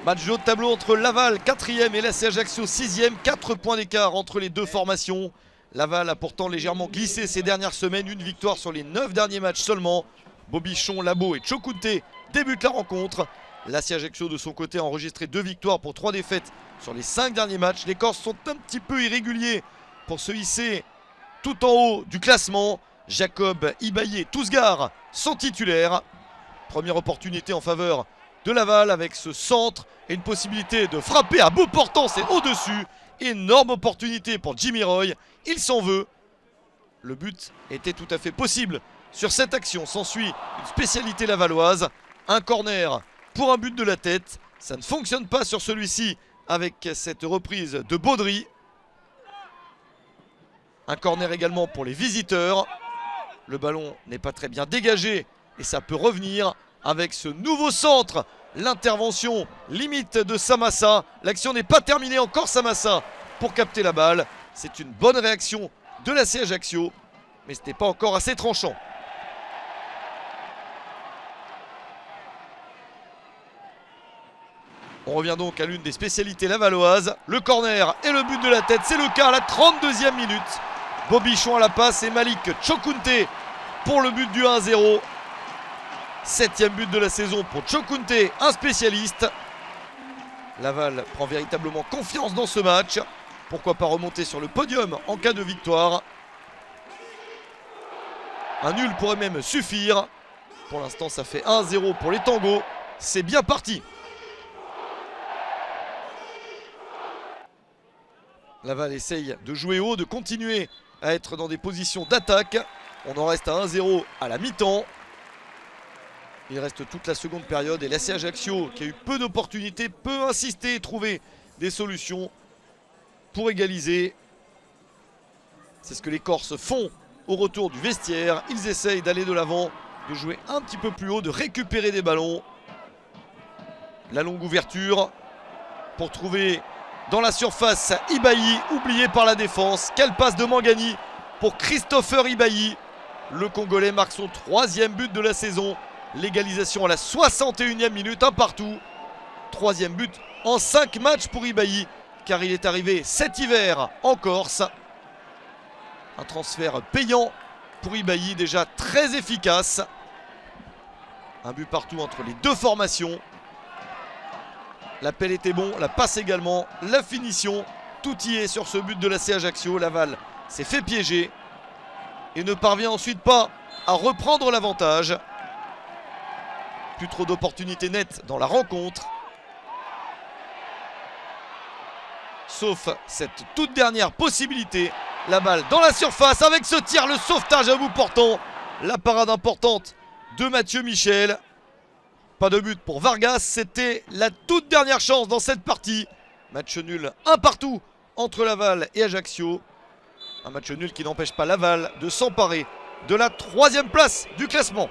Match de haut de tableau entre Laval 4e et l'AC Ajaccio 6e. 4 points d'écart entre les deux formations. Laval a pourtant légèrement glissé ces dernières semaines. Une victoire sur les 9 derniers matchs seulement. Bobichon, Labo et Tchokounté débutent la rencontre. L'AC Ajaccio de son côté a enregistré 2 victoires pour 3 défaites sur les 5 derniers matchs. Les Corses sont un petit peu irréguliers pour se hisser tout en haut du classement. Jacob, Ibaï et Tousgar sont titulaires. Première opportunité en faveur de Laval avec ce centre et une possibilité de frapper à bout portant, c'est au-dessus. Énorme opportunité pour Jimmy Roy, il s'en veut. Le but était tout à fait possible sur cette action. S'ensuit une spécialité lavalloise, un corner pour un but de la tête. Ça ne fonctionne pas sur celui-ci avec cette reprise de Baudry. Un corner également pour les visiteurs. Le ballon n'est pas très bien dégagé et ça peut revenir avec ce nouveau centre. L'intervention limite de Samassa. L'action n'est pas terminée, encore Samassa pour capter la balle. C'est une bonne réaction de l'AC Ajaccio, mais ce n'était pas encore assez tranchant. On revient donc à l'une des spécialités lavalloises. Le corner et le but de la tête, c'est le cas à la 32e minute. Bobichon à la passe et Malik Tchokounté pour le but du 1-0. 7e but de la saison pour Tchokounté, un spécialiste. Laval prend véritablement confiance dans ce match. Pourquoi pas remonter sur le podium en cas de victoire. Un nul pourrait même suffire. Pour l'instant, ça fait 1-0 pour les Tangos. C'est bien parti. Laval essaye de jouer haut, de continuer à être dans des positions d'attaque. On en reste à 1-0 à la mi-temps. Il reste toute la seconde période et l'AC Ajaccio, qui a eu peu d'opportunités, peut insister et trouver des solutions pour égaliser. C'est ce que les Corses font au retour du vestiaire. Ils essayent d'aller de l'avant, de jouer un petit peu plus haut, de récupérer des ballons. La longue ouverture pour trouver dans la surface Ibaï, oublié par la défense. Quelle passe de Mangani pour Christopher Ibaï. Le Congolais marque son 3e but de la saison. L'égalisation à la 61e minute, un partout. 3e but en 5 matchs pour Ibaï, car il est arrivé cet hiver en Corse. Un transfert payant pour Ibaï, déjà très efficace. Un but partout entre les deux formations. L'appel était bon, la passe également, la finition. Tout y est sur ce but de l'AC Ajaccio. Laval s'est fait piéger et ne parvient ensuite pas à reprendre l'avantage. Plus trop d'opportunités nettes dans la rencontre. Sauf cette toute dernière possibilité. La balle dans la surface avec ce tir, le sauvetage à bout portant. La parade importante de Mathieu Michel. Pas de but pour Vargas, c'était la toute dernière chance dans cette partie. Match nul, un partout entre Laval et Ajaccio. Un match nul qui n'empêche pas Laval de s'emparer de la 3e place du classement.